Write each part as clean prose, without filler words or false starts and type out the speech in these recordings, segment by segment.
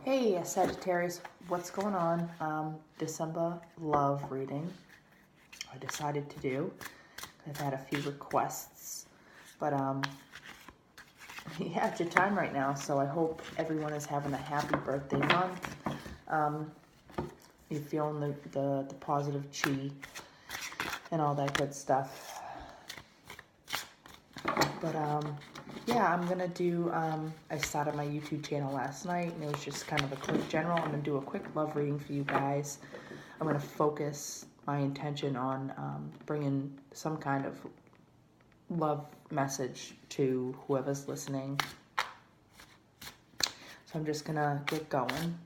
Hey Sagittarius, what's going on? December love reading I decided to do. I've had a few requests, but yeah, it's your time right now, so I hope everyone is having a happy birthday month. You're feeling the positive chi and all that good stuff. But yeah, I'm gonna do, I started my YouTube channel last night, and it was just kind of a quick general. I'm gonna do a quick love reading for you guys. I'm gonna focus my intention on bringing some kind of love message to whoever's listening. So I'm just gonna get going.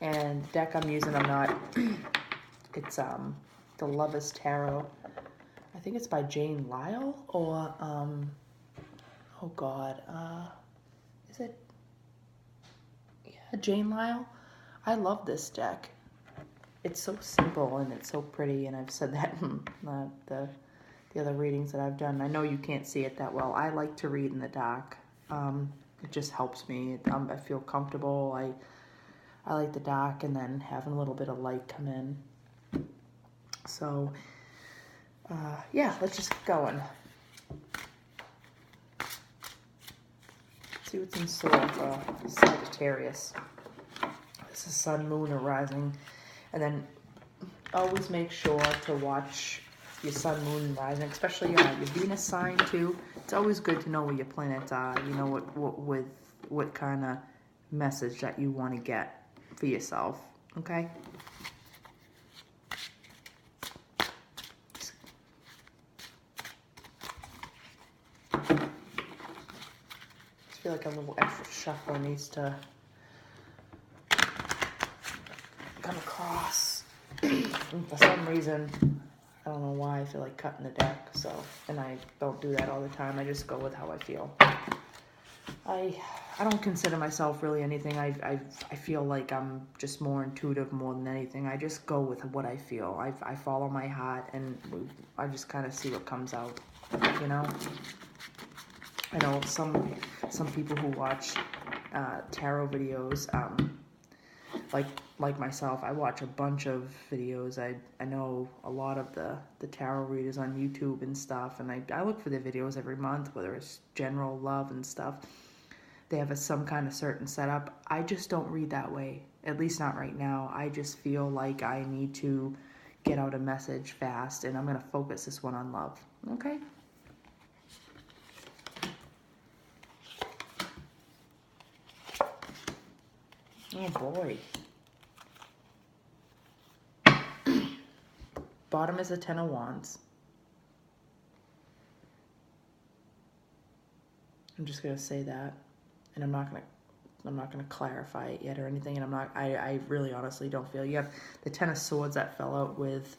And the deck I'm using, it's the Lover's Tarot. I think it's by Jane Lyle, or oh God, is it? Yeah, Jane Lyle. I love this deck. It's so simple and it's so pretty, and I've said that in the other readings that I've done. I know you can't see it that well. I like to read in the dark. It just helps me. I feel comfortable. I like the dark, and then having a little bit of light come in. So, yeah, let's just get going. See what's in store for Sagittarius. This is sun, moon, or rising. And then always make sure to watch your sun, moon, and rising, especially your Venus sign too. It's always good to know where your planets are. You know what kind of message that you want to get for yourself. Okay. I feel like a little extra shuffle needs to come across. For some reason, I don't know why, I feel like cutting the deck. So, and I don't do that all the time. I just go with how I feel. I don't consider myself really anything. I feel like I'm just more intuitive more than anything. I just go with what I feel. I follow my heart, and I just kind of see what comes out. You know. I know some people who watch tarot videos, like myself, I watch a bunch of videos. I know a lot of the tarot readers on YouTube and stuff, and I look for their videos every month, whether it's general love and stuff. They have some kind of certain setup. I just don't read that way, at least not right now. I just feel like I need to get out a message fast, and I'm going to focus this one on love, okay? Oh boy. Bottom is a Ten of Wands. I'm just gonna say that, and I'm not gonna clarify it yet or anything. And I really honestly don't feel. You have the Ten of Swords that fell out with.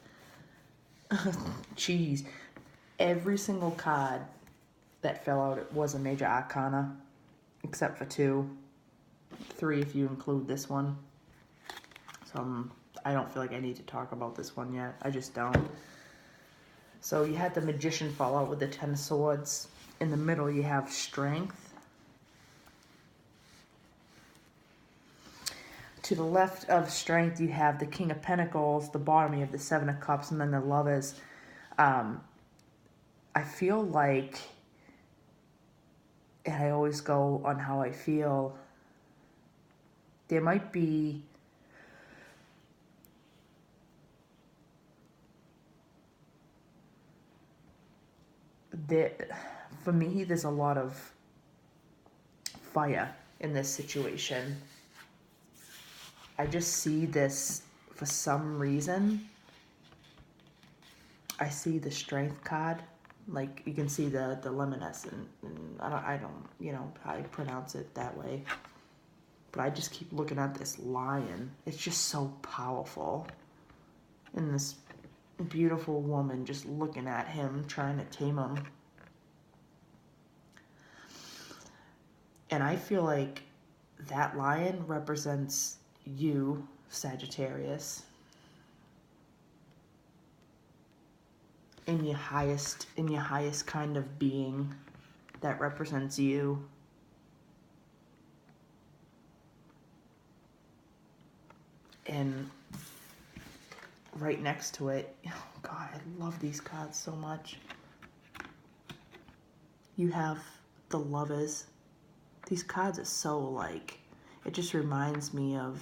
Jeez, every single card that fell out was a major arcana, except for 2. 3 if you include this one. So I don't feel like I need to talk about this one yet. I just don't. So you had the Magician fall out with the Ten of Swords. In the middle you have Strength. To the left of Strength you have the King of Pentacles. The bottom you have the Seven of Cups, and then the Lovers. I feel like, and I always go on how I feel, there might be for me, there's a lot of fire in this situation. I just see this, for some reason, I see the Strength card. Like, you can see the luminescent, and I don't, you know, how I pronounce it that way. But I just keep looking at this lion. It's just so powerful. And this beautiful woman just looking at him, trying to tame him. And I feel like that lion represents you, Sagittarius, in your highest kind of being. That represents you. And right next to it, oh God, I love these cards so much. You have the Lovers. These cards are so like, it just reminds me of,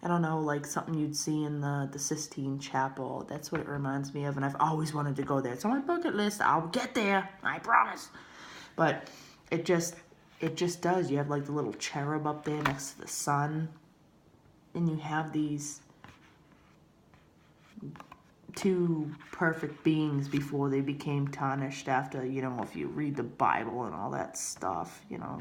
I don't know, like something you'd see in the Sistine Chapel. That's what it reminds me of, and I've always wanted to go there. It's on my bucket list. I'll get there, I promise. But it just does. You have like the little cherub up there next to the sun, and you have these two perfect beings before they became tarnished after, you know, if you read the Bible and all that stuff, you know,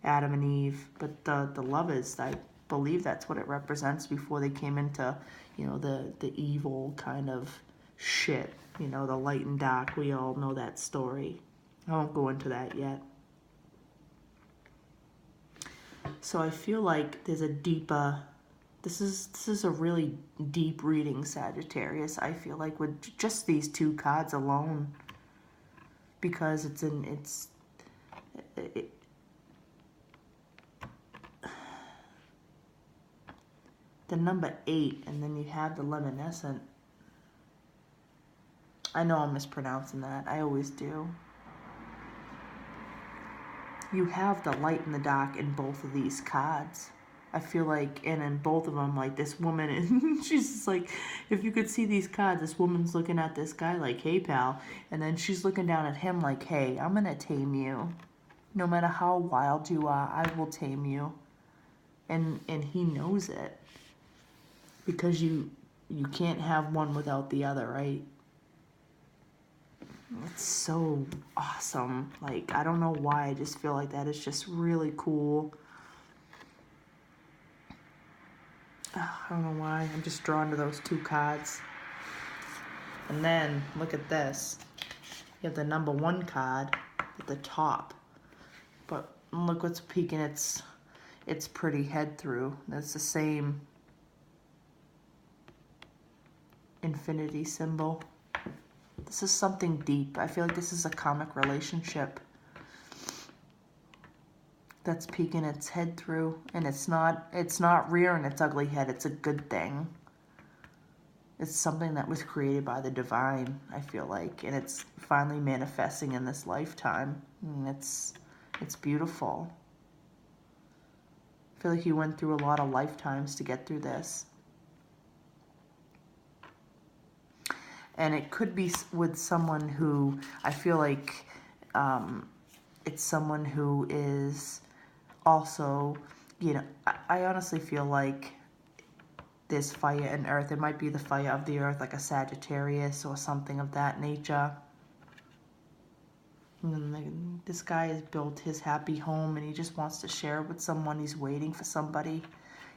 Adam and Eve. But the Lovers, I believe that's what it represents before they came into, you know, the evil kind of shit, you know, the light and dark. We all know that story. I won't go into that yet. So I feel like there's a deeper, this is a really deep reading, Sagittarius. I feel like with just these two cards alone, because the number 8, and then you have the luminescent. I know I'm mispronouncing that. I always do. You have the light and the dark in both of these cards. I feel like, and in both of them, like this woman, and she's just like, if you could see these cards, this woman's looking at this guy like, hey, pal. And then she's looking down at him like, hey, I'm going to tame you. No matter how wild you are, I will tame you. And he knows it. Because you can't have one without the other, right? It's so awesome. Like, I don't know why, I just feel like that is just really cool. I don't know why, I'm just drawn to those two cards. And then, look at this. You have the number 1 card at the top. But look what's peeking its pretty head through. That's the same infinity symbol. This is something deep. I feel like this is a karmic relationship that's peeking its head through, and it's not rearing its ugly head. It's a good thing. It's something that was created by the divine, I feel like, and it's finally manifesting in this lifetime. And it's beautiful. I feel like you went through a lot of lifetimes to get through this. And it could be with someone who, I feel like it's someone who is also, you know, I honestly feel like there's fire in earth. It might be the fire of the earth, like a Sagittarius or something of that nature. And this guy has built his happy home and he just wants to share it with someone. He's waiting for somebody.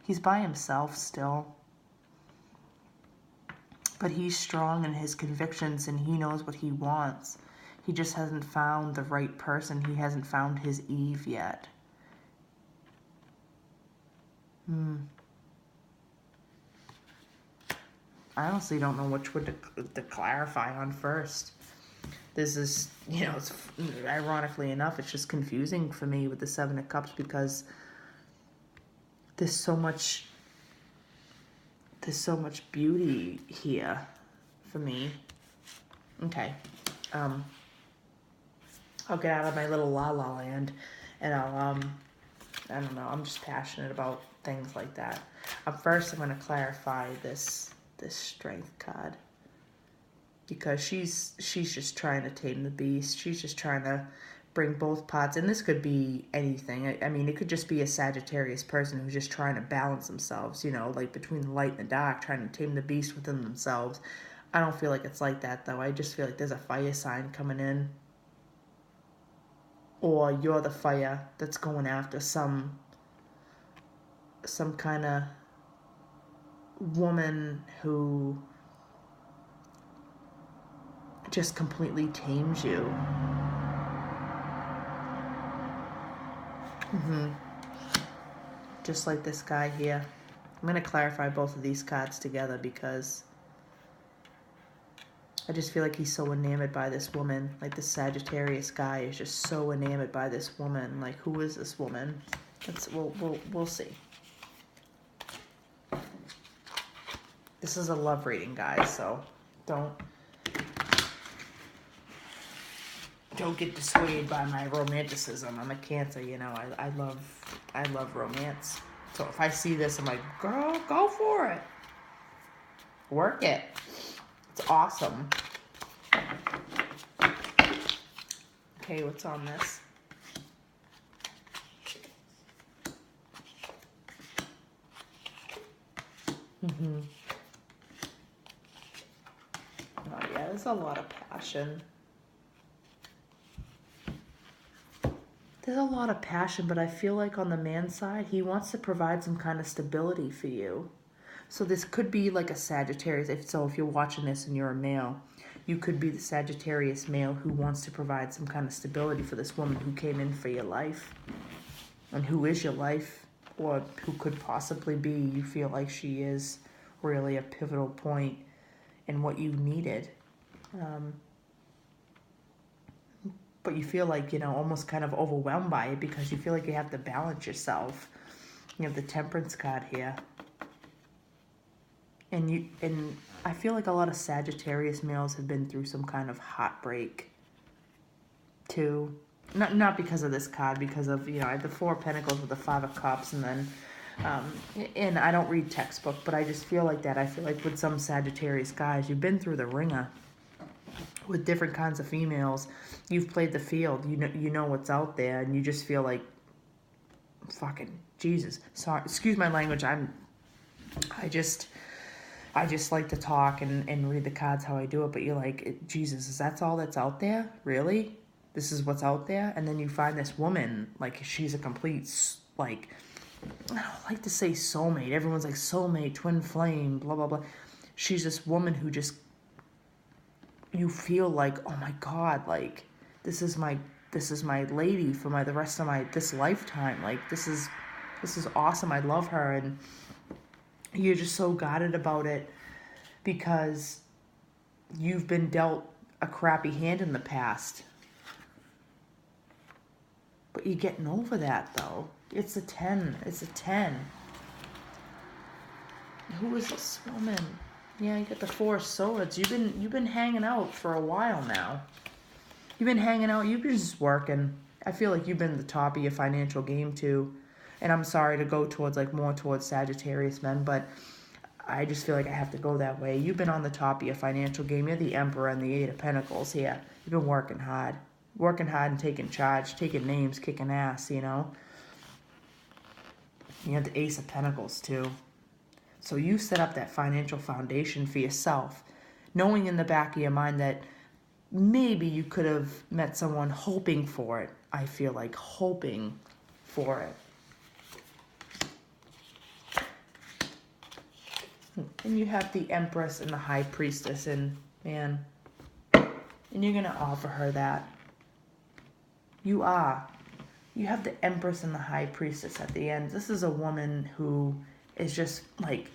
He's by himself still. But he's strong in his convictions and he knows what he wants. He just hasn't found the right person. He hasn't found his Eve yet. I honestly don't know which one to clarify on first. This is, you know, it's, ironically enough, it's just confusing for me with the 7 of Cups because there's so much beauty here for me. Okay. I'll get out of my little la-la land and I'll, I don't know, I'm just passionate about things like that. First, I'm going to clarify this strength card because she's just trying to tame the beast. She's just trying to bring both parts, and this could be anything. I mean, it could just be a Sagittarius person who's just trying to balance themselves, you know, like between the light and the dark, trying to tame the beast within themselves. I don't feel like it's like that, though. I just feel like there's a fire sign coming in. Or you're the fire that's going after some kind of woman who just completely tames you. Just like this guy here. I'm going to clarify both of these cards together because I just feel like he's so enamored by this woman. Like the Sagittarius guy is just so enamored by this woman. Like, who is this woman? We'll see. This is a love reading, guys, so don't get dissuaded by my romanticism. I'm a Cancer, you know. I love romance. So if I see this, I'm like, girl, go for it. Work it. It's awesome. Okay, what's on this? Oh yeah, there's a lot of passion. There's a lot of passion, but I feel like on the man's side, he wants to provide some kind of stability for you. So this could be like a Sagittarius. If you're watching this and you're a male, you could be the Sagittarius male who wants to provide some kind of stability for this woman who came in for your life. And who is your life, or who could possibly be. You feel like she is really a pivotal point in what you needed. But you feel like, you know, almost kind of overwhelmed by it because you feel like you have to balance yourself. You have the Temperance card here. And I feel like a lot of Sagittarius males have been through some kind of heartbreak too. Not because of this card, because of, you know, I have the Four of Pentacles with the Five of Cups, and then and I don't read textbook, but I just feel like that. I feel like with some Sagittarius guys, you've been through the ringer with different kinds of females. You've played the field. You know what's out there, and you just feel like, fucking Jesus. Sorry, excuse my language. I just like to talk and read the cards how I do it. But you're like, Jesus, is that all that's out there? Really? This is what's out there? And then you find this woman, like, she's a complete, like, I don't like to say soulmate. Everyone's like soulmate, twin flame, blah, blah, blah. She's this woman who just, you feel like, oh my God, like, this is my lady for the rest of this lifetime. Like, this is awesome. I love her. And you're just so guarded about it because you've been dealt a crappy hand in the past. But you're getting over that, though. It's a 10. It's a 10. Who is this woman? Yeah, you got the Four of Swords. You've been hanging out for a while now. You've been hanging out. You've been just working. I feel like you've been at the top of your financial game, too. And I'm sorry to go towards, like, more towards Sagittarius men, but I just feel like I have to go that way. You've been on the top of your financial game. You're the Emperor and the Eight of Pentacles here. You've been working hard. Working hard and taking charge, taking names, kicking ass, you know. You have the Ace of Pentacles, too. So you set up that financial foundation for yourself, knowing in the back of your mind that maybe you could have met someone hoping for it. I feel like hoping for it. And you have the Empress and the High Priestess, and man, and you're going to offer her that. You are. You have the Empress and the High Priestess at the end. This is a woman who is just like,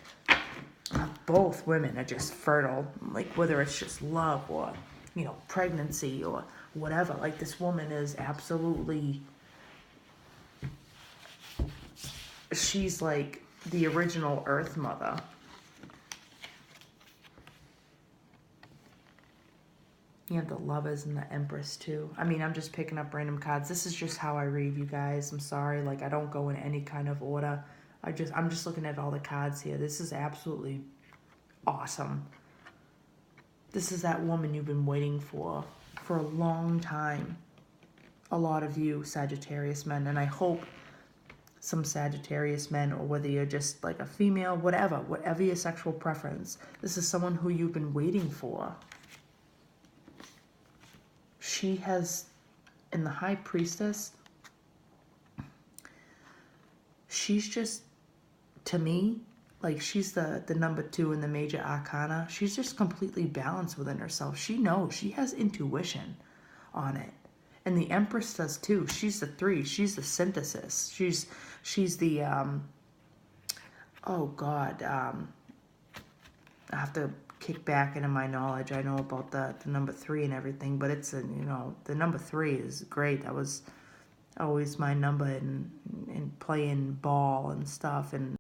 both women are just fertile. Like, whether it's just love or, you know, pregnancy or whatever. Like, this woman is absolutely, she's like the original Earth Mother. You have the Lovers and the Empress, too. I mean, I'm just picking up random cards. This is just how I read, you guys. I'm sorry. Like, I don't go in any kind of order. I'm just looking at all the cards here. This is absolutely awesome. This is that woman you've been waiting for a long time. A lot of you Sagittarius men. And I hope some Sagittarius men, or whether you're just like a female, whatever your sexual preference, this is someone who you've been waiting for. She has, in the High Priestess, she's just, to me, like, she's the number 2 in the major arcana. She's just completely balanced within herself. She knows. She has intuition on it. And the Empress does too. She's the 3. She's the synthesis. She's the, oh God, I have to kick back into my knowledge. I know about the number 3 and everything, but it's, you know, the number 3 is great. That was always my number in playing ball and stuff, and